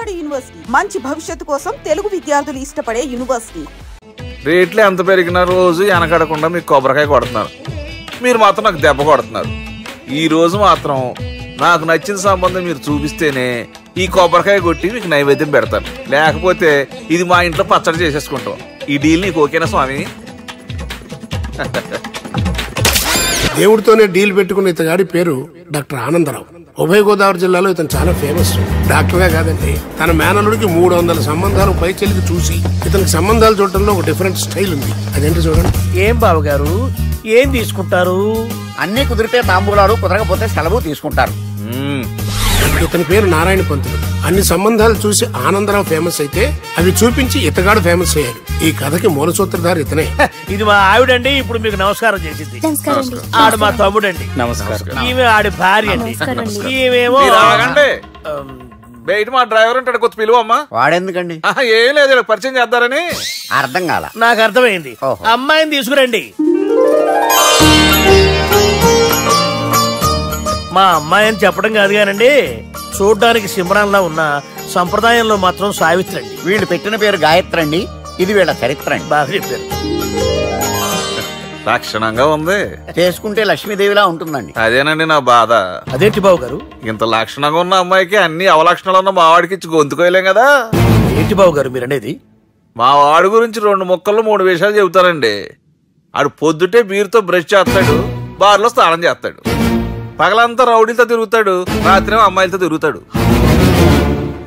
Vijayawada university మంచి భవిష్యత్తు కోసం తెలుగు విద్యార్థులు ఇష్టపడే యూనివర్సిటీ. రేట్లు ఎంత పెరిగిన రోజు వెనకడకుండా మీకు కొబ్బరికాయ కొడుతున్నారు, మీరు మాత్రం నాకు దెబ్బ కొడుతున్నారు. ఈ రోజు మాత్రం నాకు నచ్చిన సంబంధం మీరు చూపిస్తేనే ఈ కొబ్బరికాయ కొట్టి మీకు నైవేద్యం పెడతాను, లేకపోతే ఇది మా ఇంట్లో పచ్చడి చేసేసుకుంటాం. ఈ డీల్ నీకు ఓకేనా స్వామి? దేవుడితోనే డీల్ పెట్టుకున్న ఇతగాడి పేరు డాక్టర్ ఆనందరావు. ఉభయ గోదావరి జిల్లాలో ఇతను చాలా ఫేమస్. డాక్టర్గా కాదండి, తన మేనలుడికి 300 సంబంధాలు పైచెలికి చూసి ఇతనికి సంబంధాలు చూడటంలో ఒక డిఫరెంట్ స్టైల్ ఉంది. అదేంటి చూడండి. ఏం బావగారు, ఏం తీసుకుంటారు? అన్ని కుదిరితే తాంబూలాలు, కుదరకపోతే సెలవు తీసుకుంటారు. ఇతని పేరు నారాయణ పంతులు. అన్ని సంబంధాలు చూసి ఆనందరావు ఫేమస్ అయితే అవి చూపించి ఇతగాడు ఫేమస్ అయ్యాడు. ఈ కథకి మూల సూత్రధారి ఇతనే. ఇది మా ఆవిడండి, ఇప్పుడు మీకు నమస్కారం చేసింది. ఆడు మా తమ్ముడండి. నమస్కారం. ఈమె ఆడి భార్య అండి. ఈమెమో బయట మా డ్రైవర్ ఉంటాడు, కొత్త పిలువమ్మా. వాడెందుకండి? ఏం లేదు, పరిచయం చేద్దారని. అర్థం కాల. నాకు అర్థమైంది. అమ్మాయిని తీసుకురండి. మా అమ్మాయి అని చెప్పడం కాదు కానండి, చూడ్డానికి సింహరాన్లా ఉన్న సంప్రదాయంలో మాత్రం సావిత్రి అండి. వీళ్ళు పెట్టిన పేరు గాయత్రి అండి. ఇది వీళ్ళ చరిత్ర అండి. బాగా చెప్పారు. లక్షణంగా ఉంది, చేసుకుంటే లక్ష్మీదేవిలా ఉంటుందండి. అదేనండి నా బాధ. అదేంటి బాబు గారు, ఇంత లక్షణంగా ఉన్న అమ్మాయికి అన్ని అవలక్షణాలు ఉన్న మా వాడికి ఇచ్చి గొంతుకోయలేం కదా. ఏంటి బాబు గారు మీరు అనేది? మా వాడి గురించి 2 ముక్కల్లో 3 విషయాలు చెబుతానండి. ఆడు పొద్దుటే బీరుతో బ్రష్ చేస్తాడు, బార్లో స్నానం చేస్తాడు, పగలంతా రౌడీలతో తిరుగుతాడు, రాత్రి అమ్మాయిలతో తిరుగుతాడు.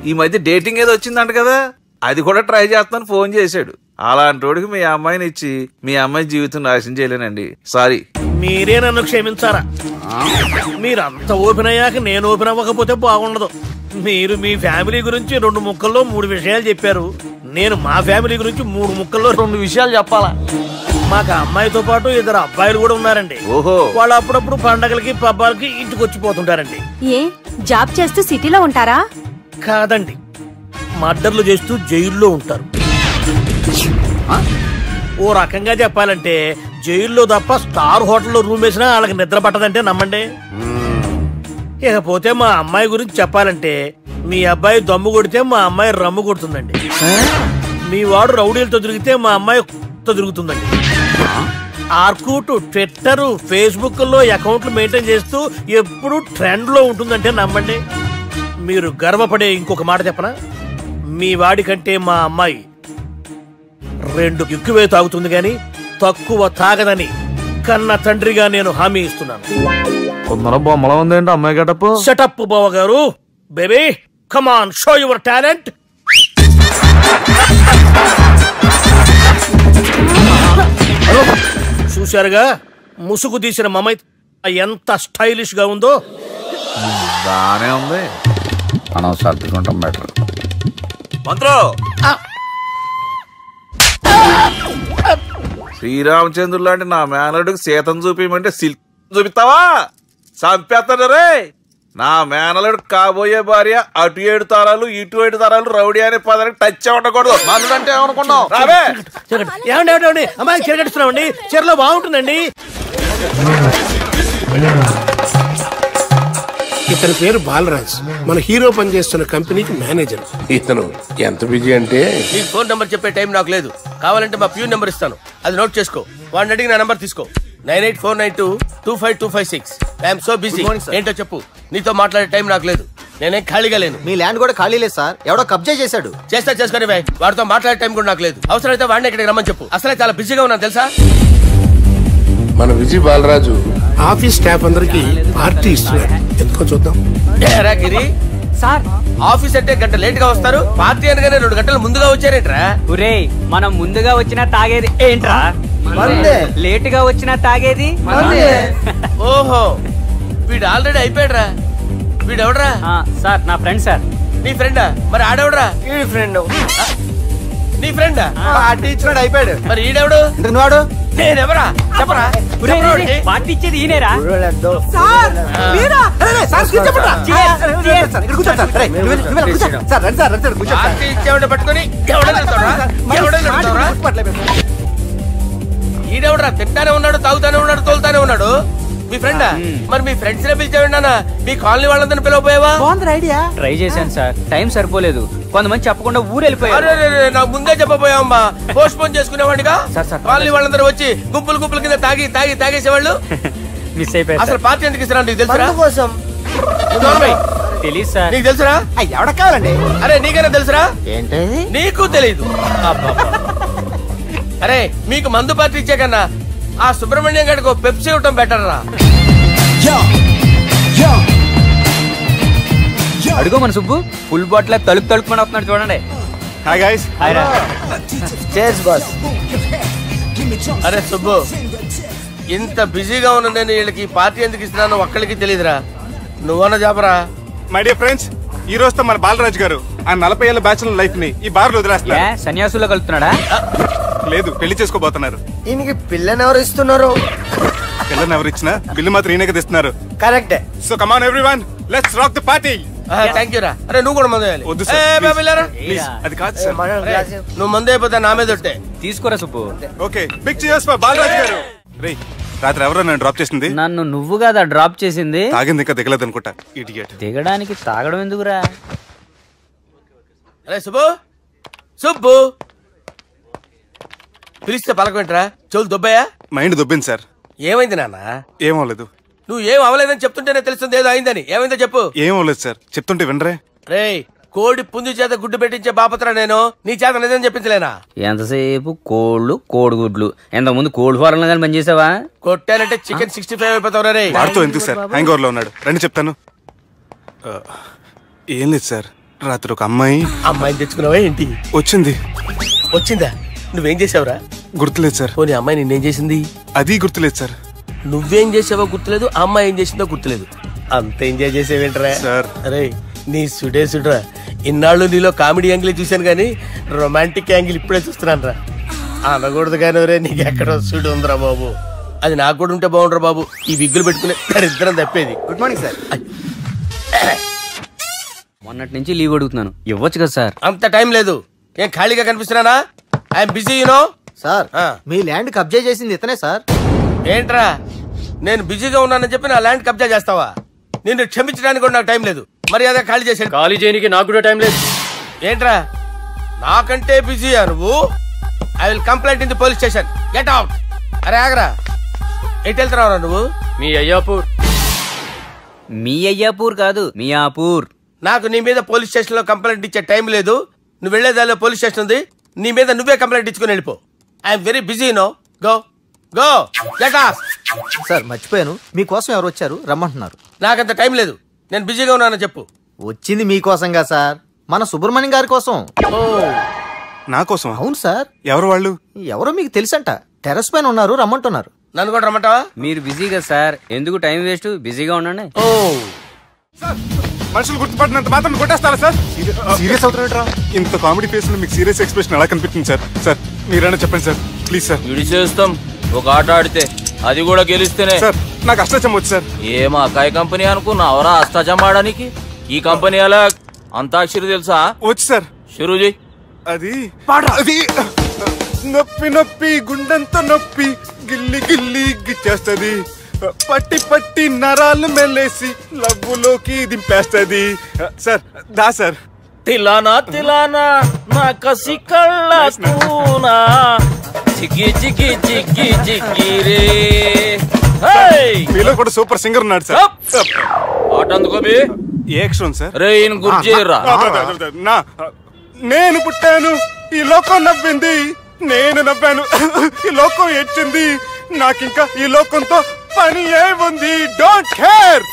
ఈ మధ్య డేటింగ్ ఏదో వచ్చిందంట కదా, అది కూడా ట్రై చేస్తాను ఫోన్ చేశాడు. అలాంటి వాడికి మీ అమ్మాయిని ఇచ్చి మీ అమ్మాయి జీవితం నాశనం చేయలేనండి. సారీ. మీరే నన్ను క్షమించారా? మీరంత ఓపెన్ అయ్యాక నేను ఓపెన్ అవ్వకపోతే బాగుండదు. మీరు మీ ఫ్యామిలీ గురించి 2 ముక్కల్లో 3 విషయాలు చెప్పారు. నేను మా ఫ్యామిలీ గురించి 3 ముక్కల్లో 2 విషయాలు చెప్పాలా? మాకు అమ్మాయితో పాటు 2 అబ్బాయిలు కూడా ఉన్నారండి. ఓహో. వాళ్ళు అప్పుడప్పుడు పండగలకి పబ్బాలకి ఇంటికి వచ్చిపోతుంటారండి. ఏ జాబ్ చేస్తూ సిటీలో ఉంటారా? కాదండి, మర్డర్లు చేస్తూ జైల్లో ఉంటారు. ఓ రకంగా చెప్పాలంటే జైల్లో తప్ప స్టార్ హోటల్లో రూమ్ వేసినా వాళ్ళకి నిద్ర పట్టదంటే నమ్మండి. ఇకపోతే మా అమ్మాయి గురించి చెప్పాలంటే మీ అబ్బాయి దమ్ము కొడితే మా అమ్మాయి రమ్ము కొడుతుందండి. మీ వాడు రౌడీలతో తిరిగితే మా అమ్మాయి తిరుగుతుందండి. ఆర్కుట్, ట్విట్టర్, ఫేస్బుక్ లో అకౌంట్లు మెయింటైన్ చేస్తూ ఎప్పుడు ట్రెండ్ లో ఉంటుందంటే నమ్మండి. మీరు గర్వపడే ఇంకొక మాట చెప్పనా? మీ వాడి కంటే మా అమ్మాయి 2 ఎక్కువే తాగుతుంది గాని తక్కువ తాగదని కన్న తండ్రిగా నేను హామీ ఇస్తున్నాను. బొమ్మలా ఉందేంటి అమ్మాయి గడప? సెటప్ బావ గారు. Baby come on, show your talent. చూశారుగా ముసుగు తీసిన మమై ఎంత స్టైలిష్ గా ఉందో. బానే ఉంది. మనం సర్దుకుంటాం బెటర్. మంత్రో, శ్రీరామచంద్రుడు లాంటి నా మేనలుడికి సీతను చూపించమంటే సిల్క్ చూపిస్తావా? చంపేస్తాడు రే. నా మేనలుడు కాబోయే భార్య అటు 7 తరాలు ఇటు 7 తరాలు రౌడీ అనే పదానికి టచ్ ఉండకూడదు. మందుడు అంటే ఏమనుకున్నావు? రావే. ఏమండి అమ్మాయి చెరగడుస్తున్నామండి, చీరలో బాగుంటుందండి. ఇతని పేరు బాలరాజ్. మన హీరో పనిచేస్తున్న కంపెనీకి మేనేజర్. ఇతను ఎంత బిజీ అంటే నీకు ఫోన్ నెంబర్ చెప్పే టైం నాకు లేదు. కావాలంటే మా ప్యూన్ నెంబర్ ఇస్తాను, అది నోట్ చేసుకో. వాడిని అడిగి నా నెంబర్ తీసుకో. 9849225256. I'm so busy. ఏంటో చెప్పు. నీతో మాట్లాడే టైం నాకు లేదు, నేనేం ఖాళీగా లేను. మీ ల్యాండ్ కూడా ఖాళీ లేదు సార్, ఎవడో కబ్జా చేశాడు. చేసుకొని వాడితో మాట్లాడే టైం కూడా నాకు లేదు. అవసరమైతే వాడిని ఇక్కడికి రమ్మని చెప్పు. అసలే చాలా బిజీగా ఉన్నాను తెలుసా. మన విజయ్ బాలరాజు ఆఫీస్ స్టాఫ్ అందరికి పార్టీ ఇస్తున్నాడు. ఎందుకో చూద్దాం. గిరి సార్, ఆఫీస్ అంటే గంట లేట్ గా వస్తారు, పార్టీ అనగానే 2 గంటలు ముందుగా వచ్చారేంట్రా? ఒరే, మనం ముందుగా వచ్చినా తాగేది ఏంట్రా? లేట్ గా వచ్చినా తాగేది. ఓహో, వీడు ఆల్రెడీ అయిపోయాడ్రా. వీడెవడరా? సార్ నా ఫ్రెండ్ సార్. నీ ఫ్రెండా? మరి ఆడెవడరా? ఈ ఫ్రెండ్. నీ ఫ్రెండా? పార్టీ ఇచ్చినాడు, అయిపోయాడు. మరి ఈడెవడు? వాడు నేనెవరా చెప్పరా? పార్టీ ఇచ్చేది ఈనేరా? పార్టీ ఇచ్చేవాడు పట్టుకొని ఈడెవడరా? తింటానే ఉన్నాడు, తాగుతానే ఉన్నాడు, తోలుతానే ఉన్నాడు. మీ ఫ్రెండా? మరి మీ ఫ్రెండ్స్ నే పిలిచావిన్నా మీ కాలనీ వాళ్ళందరినీ పిలవపోయావా? ఐడియా. ట్రై చేశాను సార్, టైం సరిపోలేదు. కొంతమంది చెప్పకుండా ఊరు వెళ్ళిపోయారు. నాకు ముందే చెప్పపోయావమ్మా, పోస్ట్ పోన్ చేసుకునేవాడిగా. కాలనీ వాళ్ళందరూ వచ్చి గుంపులు గుంపుల కింద తాగేసేవాళ్ళు. మిస్ అయిపోయారు. అసలు పార్టీ ఎందుకు ఇస్తున్నా నీకు తెలుసురా? తెలీదు సార్. నీకు తెలుసురా? ఎవడ కావాలండి? అరే నీకైనా తెలుసురా? ఏంటి నీకు తెలీదు? అరే మీకు మందు పార్టీ ఇచ్చే కన్నా ఆ సుబ్రహ్మణ్యం గారికి పెప్సీ ఇవ్వటం బెటర్ రా. అడుగు మన సుబ్బు ఫుల్ బాటిల్ తలుపుమని వస్తున్నాడు చూడండి. Hi guys. హాయ్ రా. Chairs boss. అరే సుబ్బు, ఇంత బిజీగా ఉన్న నేను వీళ్ళకి పార్టీ ఎందుకు ఇస్తున్నానో ఒక్కడికి తెలియదురా. నువ్వన్న చెప్పరా? మై డియర్ ఫ్రెండ్స్, ఈ రోజుతో మన బాలరాజు గారు ఆ 40 ఏళ్ల బ్యాచులర్ లైఫ్ ని ఈ బార్ లో వదిలేస్తున్నారు. సన్యాసుల్లో కలుపుతున్నాడా? లేదు, పెళ్లి చేసుకోబోతున్నారు. ఈయనకి పిల్లని ఎవరు ఇస్తున్నారు? పిల్లని ఎవరు ఇచ్చినా బిల్లు మాత్రం ఈయనకే తెస్తున్నారు. కరెక్టే. So come on everyone, let's rock the party. Thank you రా. అరే నువ్వు కూడా మందు వేయాలి. వద్దు సార్, ప్లీజ్. అది కాదు సార్. నువ్వు మందు అయిపోతే నా మీద ఒట్టే. తీసుకోరా Subbu. Okay, big cheers for Balaraju garu. రే, రాత్రి ఎవరో నన్ను డ్రాప్ చేసింది? నన్ను నువ్వు కదా డ్రాప్ చేసింది. తాగింది ఇంకా దిగలేదు అనుకుంటా. ఇడియట్. దిగడానికి తాగడం ఎందుకురా? అరే సుబ్బు, సుబ్బు పిలిస్తే పలకమేంట్రా? చెవులు దొబ్బాయా? Mind దొబ్బింది sir. ఏమైంది నాన్న? ఏమవలేదు. నువ్వు ఏం అవలేదని చెప్తుంటేనే తెలుస్తుంది ఏదో అయిందని. ఏమైందో చెప్పు. ఏమవలేదు సార్, చెప్తుంటే వినరే. రే, కోడి పుంజు చేత గుడ్డు పెట్టించే బాపత్రా నేను. నీ చేత నిజం చెప్పించలేనా? ఎంతసేపు కోళ్ళు కోడిగుడ్లు. ఎంతకు ముందు కోడి ఫారంలో కానీ పనిచేసావా? కొట్టాలంటే చికెన్ 65 అయిపోతావు రే. వాడితో ఎందుకు సార్, హ్యాంగ్ ఓవర్ లో ఉన్నాడు. రండి చెప్తాను. ఏం లేదు సార్, రాత్రి ఒక అమ్మాయిని తెచ్చుకున్నావా ఏంటి? వచ్చిందా? నువ్వేం చేసావురా? గుర్తులేదు సార్. పోనీ అమ్మాయి నిన్నేం చేసింది? అది గుర్తులేదు సార్. నువ్వేం చేసావో గుర్తులేదు, అమ్మాయి ఏం చేసిందో గుర్తులేదు. అంత ఎంజాయ్ చేసేవేంట్రా సార్? అరే నీ సుడేసుడ్రా. ఇన్నాళ్ళు నీలో కామెడీ యాంగిల్ చూశాను కానీ రొమాంటిక్ యాంగిల్ ఇప్పుడే చూస్తున్నాను రా. అనకూడదు కానీ రే, నీకు ఎక్కడో సుడు ఉందిరా బాబు. అది నాకు కూడా ఉంటే బాగుండ్రా బాబు. ఈ విగ్గులు పెట్టుకునే ఇద్దరం తప్పేది. Good morning sir. మొన్నటి నుంచి లీవ్ అడుగుతున్నాను, ఇవ్వచ్చు కదా సార్? అంత టైం లేదు. ఏం ఖాళీగా కనిపిస్తున్నానా? I'm busy you know. సార్, మీ ల్యాండ్ కబ్జా చేసింది ఇతనే సార్. ఏంట్రా, నేను బిజీగా ఉన్నానని చెప్పి నా ల్యాండ్ కబ్జా చేస్తావా? నిన్ను క్షమించడానికి కూడా నాకు టైం లేదు. మరి అదే ఖాళీ చేసాడు. ఖాళీ చేయడానికి నాకు కూడా టైం లేదు. ఏంట్రా నాకంటే బిజీయా నువ్వు? I will complaint in the police station. Get out. అరే ఆగరా, ఎటు వెళ్తున్నావురా నువ్వు? మీ అయ్యాపూర్. మీ అయ్యాపూర్ కాదు, మియాపూర్. నాకు నీ మీద పోలీస్ స్టేషన్ లో కంప్లైంట్ ఇచ్చే టైం లేదు. నువ్వు వెళ్లేదాలో పోలీస్ స్టేషన్ ఉంది. నీ మీద నువ్వే కంప్లైంట్ ఇచ్చుకుని వెళ్ళిపో. I'm very busy no. Go go get off. Sir మర్చిపోయాను, మీకోసం ఎవరు వచ్చారు రమ్మంటున్నారు. నాకంత టైం లేదు, నేను బిజీగా ఉన్నానని చెప్పు. వచ్చింది మీకోసంగా సార్, మన సుబ్రహ్మణ్యం గారి కోసం. నా కోసం? అవును సార్. ఎవరు వాళ్ళు? ఎవరో మీకు తెలుసంట. టెర్రస్ పైన ఉన్నారు, రమ్మంటున్నారు. నన్ను కూడా రమ్మంటావా? మీరు బిజీగా సార్, ఎందుకు టైం వేస్ట్, బిజీగా ఉండండి. మనుషులు గుర్తుపడినంత మాత్రం కొట్టేస్తారా సార్? సీరియస్ అవుతారా? ఇంత కామెడీ ఫేస్ లో మీకు సీరియస్ ఎక్స్ప్రెషన్ ఎలా కనిపిస్తుంది సార్? సార్ మీరైనా చెప్పండి సార్, ప్లీజ్ సార్. విడిచేస్తాం ఒక ఆట ఆడితే, అది కూడా గెలిస్తేనే. సార్ నాకు అష్టాచం వచ్చు సార్. ఏం అకాయ కంపెనీ అనుకున్నావరా అష్టాచం ఆడడానికి? ఈ కంపెనీ అలా అంతాక్షరి తెలుసా? వచ్చు సార్. షురూజీ. అది నొప్పి నొప్పి గుండెంతో నొప్పి గిల్లి గిల్లి గిచ్చేస్తుంది, పట్టి పట్టి నరాలు మెల్లేసి లవ్వులోకి దింపేస్తుంది సార్. దా సార్. తిలానా తిలానా నా కసి కళ్ళ తూనా చిక్కి చిక్కి చిక్కి చిక్కి రే. మీలో కూడా సూపర్ సింగర్ ఉన్నాడు సార్. ఆట అందుకోబి ఏ అక్షరం సార్? రే ఈయన గుర్తు చేయరా. నేను పుట్టాను, ఈ లోకం నవ్వింది, నేను నవ్వాను, ఈ లోకం ఏడ్చింది, నాకింకా ఈ లోకంతో పని ఏముంది? Don't care.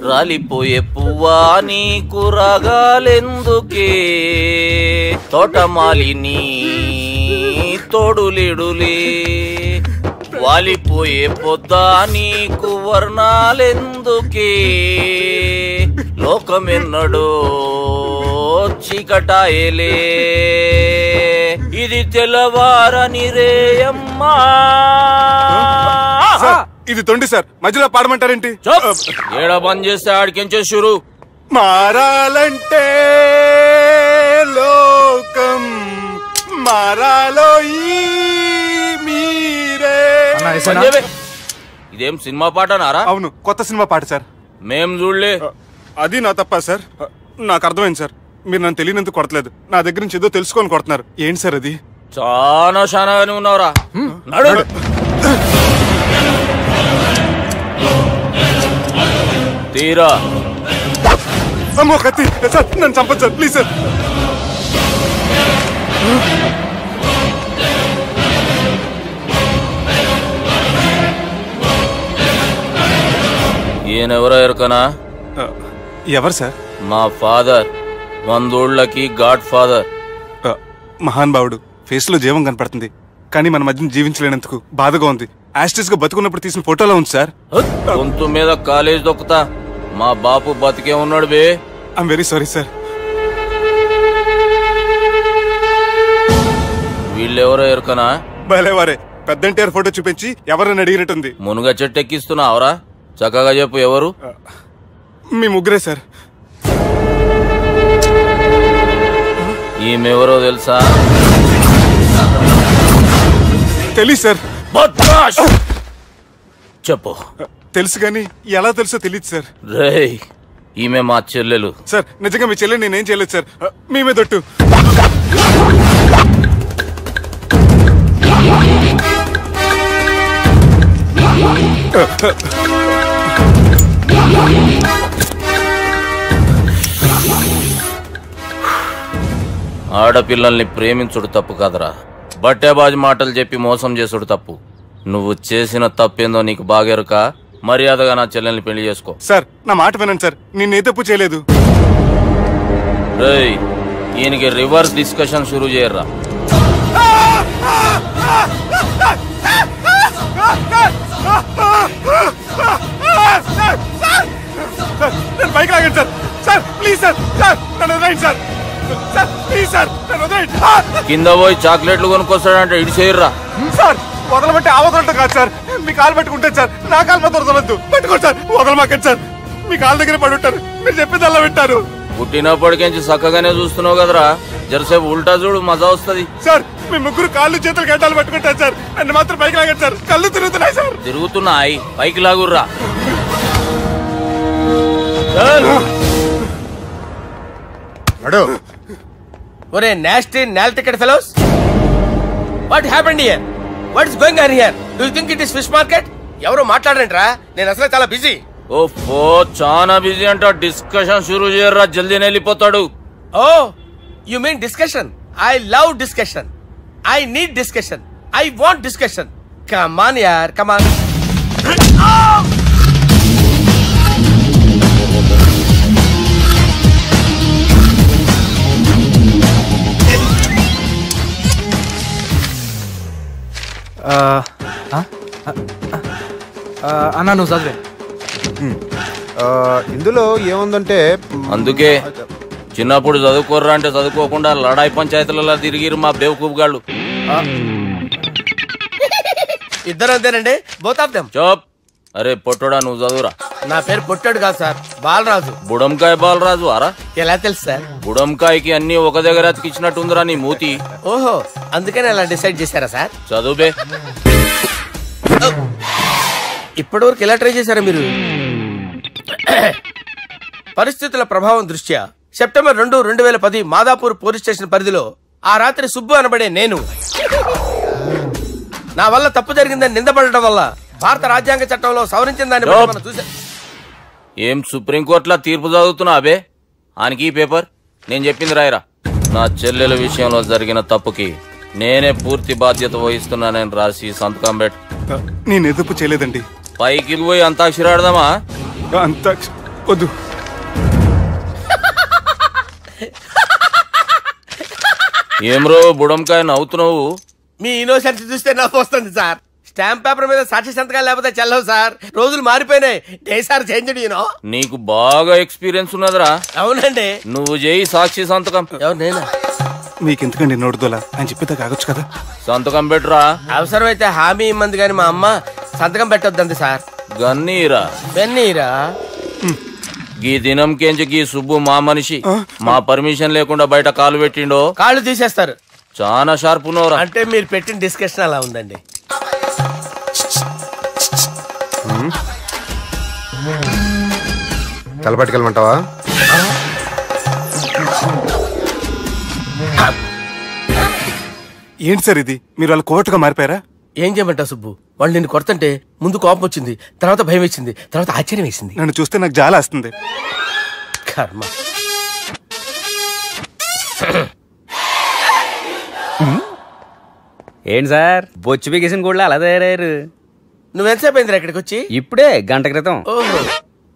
రాలిపోయే పువ్వా నీకు రాగాలెందుకే, తోటమాలిని తోడులిడులే, వాలిపోయే పొద్దా నీకు వర్ణాలెందుకే, లోకమెన్నడో చీకటాయలే, ఇది తెల్లవారని రేయమ్మా. ఇది తొండి సార్, మధ్యలో పాడమంటారేంటి? ఏడా బంద్ చేస్తే ఆడికించే షురు. మారాలంటే లోకం మారాలో ఈ మీరే. ఇదేం సినిమా పాటనారా? అవును, కొత్త సినిమా పాట సార్. మేం చూడలే. అది నా తప్ప సార్. నాకు అర్థమైంది సార్. మీరు నన్ను తెలియనందుకు కొడతలేదు, నా దగ్గర నుంచి ఏదో తెలుసుకొని కొడుతున్నారు. ఏంటి సార్ అది? చాలా శానాగానే ఉన్నావురా. నడు. తీరా. అమ్మో కత్తి సార్, నన్ను చంపదు సార్, ప్లీజ్ సార్. ఈయనెవరో ఎరుకనా? ఎవరు సార్? మా ఫాదర్, 100 గాడ్ ఫాదర్. మహాన్ భావుడు. ఫేస్ లో జీవం కనపడుతుంది, కానీ మన మధ్యన జీవించలేనందుకు బాధగా ఉంది. యాస్టిస్ గా బతుకున్నప్పుడు తీసిన ఫోటోలో ఉంది సార్. గొంతు మీద కాలేజ్ దొక్కుతా. మా బాపు బతికే ఉన్నాడు బే. I'm very sorry sir. వీళ్ళెవరో ఎరుకనా? భలేవారే, పెద్ద ఎన్టీఆర్ ఫోటో చూపించి ఎవరని అడిగినట్టుంది. మునుగ చెట్టు ఎక్కిస్తున్నావురా? చక్కగా చెప్పు, ఎవరు? మీ ముగ్గురే సార్. ఈమెవరో తెలుసా? తెలీదు సార్. చెప్పు. తెలుసు కానీ ఎలా తెలుసో తెలియదు సార్. రేయ్, ఈమె మా చెల్లెలు సార్. నిజంగా మీ చెల్లెలు నేనేం చేయలేదు సార్. మీ మీద దొట్టు. ఆడపిల్లల్ని ప్రేమించుడు తప్పు కాదురా, బట్టేబాజు మాటలు చెప్పి మోసం చేసుడు తప్పు. నువ్వు చేసిన తప్పేందో నీకు బాగెరుక. మర్యాదగా నా చెల్లెల్ని పెళ్లి చేసుకో. సార్ నా మాట వినండి సార్, నేనే తప్పు చేయలేదు. రేయ్, ఈయనకి రివర్స్ డిస్కషన్ షురూ చేయర్రా. నేను బైక్ లాగండి sir. Sir please sir. Sir నన్ను వదిలేయండి సార్. సార్ ప్లీజ్ సార్, నన్ను వదిలేయండి. కింద పోయి చాక్లెట్లు కొనుక్కొస్తాడంటే ఇటు చేయర్రా. సార్ వదలమంటే ఆ వదలటం కాదు సార్. మీ కాలు పట్టుకుంటాను సార్, నా కాలు మాత్రం వదలొద్దు. పట్టుకోండి సార్, వదలమాకండి సార్. మీ కాలు దగ్గర పడి ఉంటారు, మీరు చెప్పిందల్లా వింటారు. పుట్టినప్పటికేంచి చక్కగానే చూస్తున్నావు కదరా, జరసేపు ఉల్టా చూడు, మజా వస్తుంది. సార్ మీ ముగ్గురు కాళ్ళు చేతులు గడ్డాలు పట్టుకుంటారు సార్, నన్ను మాత్రం పైకి లాగండి సార్. కళ్ళు తిరుగుతున్నాయి సార్. తిరుగుతున్నాయి, పైకి లాగుర్రా. ఒరే నాస్టీ నాల్టికెట్ fellows, what happened here? What is going on here? Do you think it is fish market? ఎవరో మాట్లాడండిరా, నేను అసలే చాలా బిజీ. ఓఫో, చాలా బిజీ అంట. డిస్కషన్ షురూ చేయర్రా, జల్దీ వెళ్ళిపోతాడు. Oh you mean discussion? I love discussion. I need discussion. I want discussion. Come on యార్, కమ్ ఆన్. అన్నా నువ్వు చదివే. ఇందులో ఏముందంటే, అందుకే చిన్నప్పుడు చదువుకోర్రా అంటే చదువుకోకుండా లడాయి పంచాయతీలలో తిరిగిరు మా బేవకూపు గాళ్ళు. ఇద్దరు అంతేనండి, బోత్ ఆఫ్ దెమ్. చోప్. అరే పొట్టోడా, నువ్వు చదువురా. నా పేరు పొట్టాడు కాదు సార్, బాలరాజు. బుడంకాయ బాలరాజు అరా? ఎలా తెలుసు సార్? బుడంకాయకి అన్ని ఒక దగ్గర అతికిచ్చినట్టుందిరా నీ మూతి. ఓహో, అందుకని అలా డిసైడ్ చేశారా సార్? చదువుబే. ఇప్పటి వరకు ఎలా ట్రై చేశారా మీరు? పరిస్థితుల ప్రభావం దృష్ట్యా సెప్టెంబర్ 2, 2010 మాదాపూర్ పోలీస్ స్టేషన్ పరిధిలో ఆ రాత్రి సుబ్బు అనబడే నేను నా వల్ల తప్పు జరిగిందని నిందపడటం వల్ల భారత రాజ్యాంగ చట్టంలో సవరించిన దాన్ని బట్టి మనం చూసా. ఏం సుప్రీంకోర్టులో తీర్పు చదువుతున్నా అబే? ఆనికి ఈ పేపర్ నేను చెప్పింది రాయరా. నా చెల్లెల విషయంలో జరిగిన తప్పుకి నేనే పూర్తి బాధ్యత వహిస్తున్నానని రాసి సంతకం పెట్టు. నేను ఎదుపు చేయలేదండి. పైకి పోయి అంతాక్షరి ఆడదామా? వద్దు. ఏమ్రో బుడంకాయ నవ్వుతున్నావు? మీ ఇన్నోసెన్స్ చూస్తే నవ్వు వస్తుంది సార్. స్టాంప్ పేపర్ మీద సాక్షి సంతకాలు లేకపోతే చెల్లవు సార్. రోజులు మారిపోయినాయి. Day sir changed you know. నీకు బాగా ఎక్స్పీరియన్స్ ఉన్నదిరా. అవునండి. నువ్వు చేయి సాక్షి సంతకం. ఎవరు నేనా? మీకెందుకండి నోడుదోలా అని చెప్పితే కాగొచ్చు కదా. సంతకం పెట్టురా. అవసరమైతే హామీ ఇమ్మంది కానీ మా అమ్మ సంతకం పెట్టొద్దండి సార్. గన్నీరా బెన్నీరా. గీ దినంకేంచి గీ సుబ్బు మా మనిషి. మా పర్మిషన్ లేకుండా బయట కాలు పెట్టిండో కాళ్ళు తీసేస్తారు. చాలా షార్ప్ ఉన్నవరా. అంటే మీరు పెట్టిన డిస్కషన్ అలా ఉందండి. కలపట్టుకెళ్ళమంటావా? ఏంటి సార్ ఇది? మీరు వాళ్ళు కోర్టుగా మారిపోయారా? ఏం చేయమంటావు సుబ్బు? వాళ్ళు నిన్ను కొడుతుంటే ముందు కోపం వచ్చింది, తర్వాత భయం వేసింది, తర్వాత ఆశ్చర్యం వేసింది. నన్ను చూస్తే నాకు జాలి వస్తుంది. కర్మ. ఏంటి సార్ బొచ్చు బిగేసిన కూడా అలా తయారయ్యారు? నువ్వెంతసేపు అయిందిరా ఇక్కడికి వచ్చి? ఇప్పుడే గంట క్రితం. ఓహో,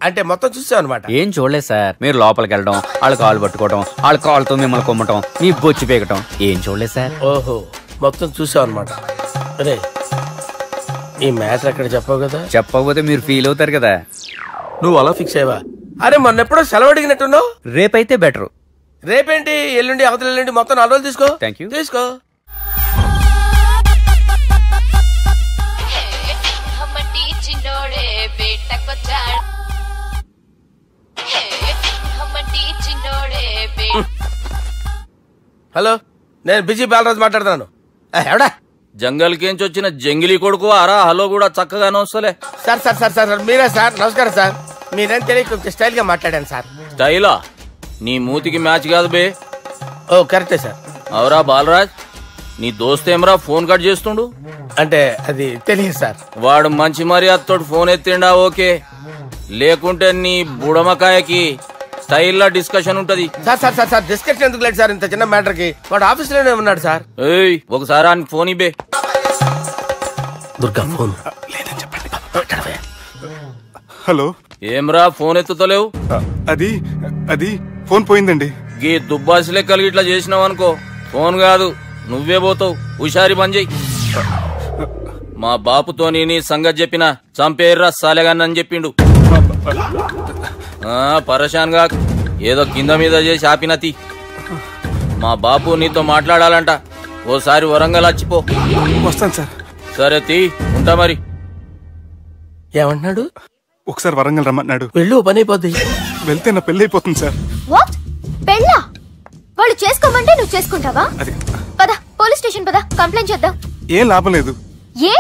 అంటే మొత్తం చూసావు అనమాట. ఏం చూడలేదు సార్. మీరు లోపలికి వెళ్ళడం, వాళ్ళ కాళ్ళు పట్టుకోవడం, వాళ్ళ కాళ్ళతో మిమ్మల్ని కొమ్మటం, మీ బొచ్చు పీకటం ఏం చూడలేదు సార్. ఓహో, మొత్తం చూసావు అనమాట. అరే ఈ మ్యాటర్ అక్కడ చెప్పావు కదా? చెప్పకపోతే మీరు ఫీల్ అవుతారు కదా. నువ్వు అలా ఫిక్స్ అయ్యవా? అరే మొన్నెప్పుడో సెలవు అడిగినట్టున్నావు. రేపైతే బెటర్. రేపేంటి, ఎల్లుండి, అవతల ఎల్లుండి, మొత్తం 4 రోజులు తీసుకో. Thank you. తీసుకో. హలో, నేను బిజీ బాలరాజు మాట్లాడుతున్నాను. ఎవడా? జంగల్ కేంచి వచ్చిన జంగిలీ కొడుకు అరా హలో కూడా చక్కగానే వస్తలే. సార్ సార్ సార్ సార్ మీరే సార్? నమస్కారం సార్. మీరేం తెలియక కొంచెం స్టైల్ గా మాట్లాడాను సార్. స్టైలా? నీ మూతికి మ్యాచ్ కాదు బే. ఓ కరెక్టే సార్. అవరా బాలరాజ్, నీ దోస్తేమరా ఫోన్ కట్ చేస్తుండు? అంటే అది తెలియదు సార్. వాడు మంచి మర్యాదతో ఫోన్ ఎత్తిండా ఓకే, లేకుంటే నీ బుడమకాయకి స్టైల్ డిస్కషన్ ఉంటది. Sir sir sir sir discussion ఎందుకు లేదు సార్? ఇంత చిన్న మ్యాటర్ కి వాడు ఆఫీస్ లోనే ఉన్నాడు సార్. ఏయ్ ఒకసారి ఆయనకి ఫోన్ ఇబ్బే. దుర్గా ఫోన్ లేదని చెప్పండి. హలో, ఏమ్రా ఫోన్ ఎత్తుతలేవు? అది ఫోన్ పోయిందండి. గీ దుబ్బాసి లెక్కలు ఇట్లా చేసినావు అనుకో, ఫోన్ కాదు నువ్వే పోతావు. హుషారి పని చెయ్యి. మా బాపుతో నీ సంగతి చెప్పిన చంపేర్రా సాలెగాని చెప్పిండు. పరేషాన్ గా ఏదో కింద మీద చేసి ఆపినతి. మా బాపు నీతో మాట్లాడాలంట. ఓసారి వరంగల్ వచ్చిపో. వస్తాను సార్. సరే తీ, ఉంటా మరి. ఏమంటున్నాడు? ఒకసారి వరంగల్ రమ్మన్నాడు. వెళ్ళు, పని అయిపోద్ది. వెళ్తే నా పెళ్లి అయిపోతుంది సార్. వాట్? పెళ్ళా? వాళ్ళు చేసుకోమంటే నువ్వు చేసుకుంటావా? పద పోలీస్ స్టేషన్ పద, కంప్లైంట్ చేద్దాం. ఏం లాభం లేదు. ఏ?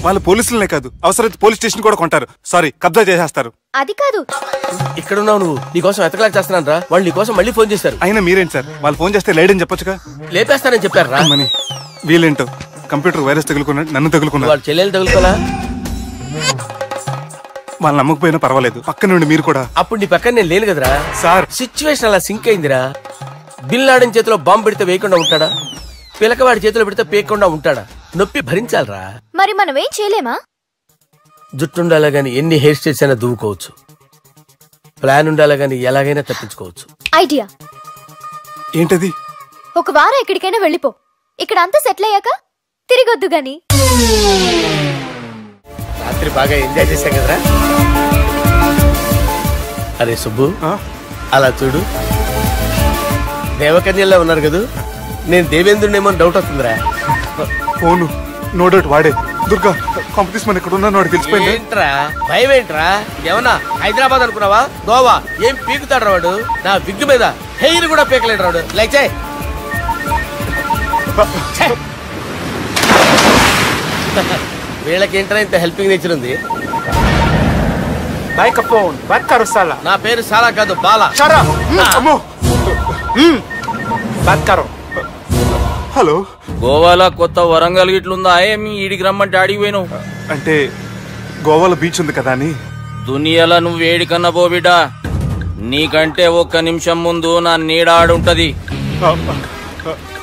వాళ్ళు పోలీసులనే కాదు, అవసరమైతే పోలీస్ స్టేషన్ కూడా కొంటారు. సారీ, కబ్జా చేసేస్తారు. అది కాదు. ఇక్కడ ఉన్నావు నువ్వు, నీకోసం ఎతకలేక చేస్తున్నాను రా. వాళ్ళు నీకోసం మళ్ళీ ఫోన్ చేశారు. అయినా మీరేంటి సార్, వాళ్ళు ఫోన్ చేస్తే లేడని చెప్పొచ్చుగా. లేపేస్తానని చెప్పారు రా. మని వీళ్ళేంటో కంప్యూటర్ వైరస్ తగులుకున్నాడు, నన్ను తగులుకున్నాడు. వాళ్ళ చెల్లెలు తగులుకోలా? వాళ్ళు నమ్మకపోయినా పర్వాలేదు, పక్క నుండి మీరు కూడా. అప్పుడు నీ పక్కన నేను లేను కదరా సార్. సిచ్యువేషన్ అలా సింక్ అయిందిరా. బిల్ లాడన్ చేతిలో బాంబు పెడితే వేయకుండా ఉంటాడా? పిలకవాడి చేతిలో పెడితే పేయకుండా ఉంటాడా? నొప్పి భరించాలరా. మరి మనం ఏం చేయలేమా? జుట్టుండాలా గాని ఎన్ని హెయిర్ స్టైల్స్ అయినా దువ్వుకోవచ్చు. ప్లాన్ ఉండాలా గాని ఎలాగైనా తప్పించుకోవచ్చు. ఐడియా ఏంటది? ఒక వారం ఎక్కడికైనా వెళ్ళిపో. ఇక్కడ అంతా సెటిల్ అయ్యాక తిరిగొద్దు గాని. రాత్రి బాగా ఎంజాయ్ చేశాం కదరా. అరే సుబ్బు, అలా చూడు, దేవకన్యల్లో ఉన్నారు కదా. నేను దేవేంద్రునేమో డౌట్ వస్తుందిరా. ఫోను నో డౌట్ వాడే. దుర్గా కాంపిటీషన్ మన ఇక్కడ ఉన్నాను, వాడు తెలిసిపోయింది. ఏంట్రా భయం ఏంట్రా? ఏమన్నా హైదరాబాద్ అనుకున్నావా? గోవా? ఏం పీకుతాడు వాడు? నా విగ్గు మీద హెయిర్ కూడా పీకలేడు రాడు. లైక్ వీళ్ళకేంట్రా ఇంత హెల్పింగ్ నేచర్ ఉంది? నా పేరు సాలా కాదు, బాలా. హలో, గోవాలో కొత్త వరంగల్ గిట్లుందా? ఏమి ఈడికి రమ్మంటే ఆడికి పోయినావు? అంటే గోవాలో బీచ్ ఉంది కదా అని. దునియాలో నువ్వు వేడికన్నా పో బిడ్డా. నీకంటే ఒక్క నిమిషం ముందు నా నీడ ఆడుంటది.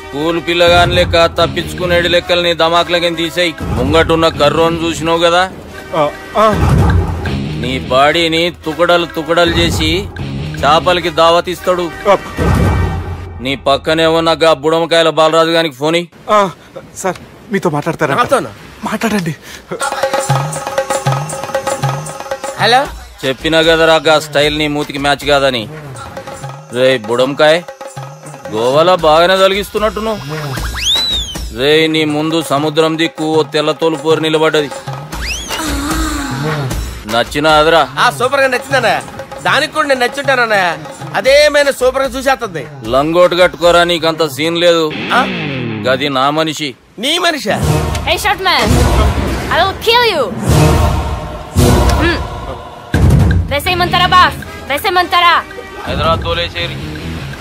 స్కూల్ పిల్లగాని లెక్క తప్పించుకునేడు లెక్కలు నీ దమాకులకి తీసేయి. ముంగటున్న కర్రోని చూసినావు కదా, నీ బాడీని తుకడలు తుకడలు చేసి చేపలకి దావతిస్తాడు. నీ పక్కనే ఉన్న గా బుడమకాయల బాలరాజు గారికి ఫోని. సార్ మీతో మాట్లాడతారా? మాట్లాడండి. హలో, చెప్పినా కదరా గా స్టైల్ నీ మూతికి మ్యాచ్ కాదని. రే బుడంకాయ్, గోవాలో బాగానే తొలగిస్తున్నట్టును. రే నీ ముందు సముద్రం దిక్కు ఓ తెల్ల తోలు పోరు నిలబడ్డది. నచ్చినా అదరా? సూపర్ గా నచ్చిందన్నా. దానికి కూడా నేను నచ్చుంటానన్నా. అదేమైనా సూపర్ గా చూసేస్తుంది. లంగోటు కట్టుకోరా, నీకంత సీన్ లేదు. గది నా మనిషి. నీ మనిషా? Hey short man, I will kill you. Desayమంటారా బాస్? वैसे मनतारा హైదరాబాద్ తోలేసేరి.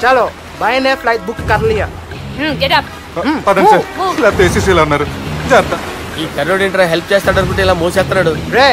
चलो भाई ने फ्लाइट बुक कर लिया गेट अप పదండి సార్ లేకపోతే ఏసీసీలో ఉన్నారు జాగ్రత్త. ఈ కర్రోడు ఏంట్రా హెల్ప్ చేస్తాడు అనుకుంటే ఇలా మోసేస్తున్నాడు. रे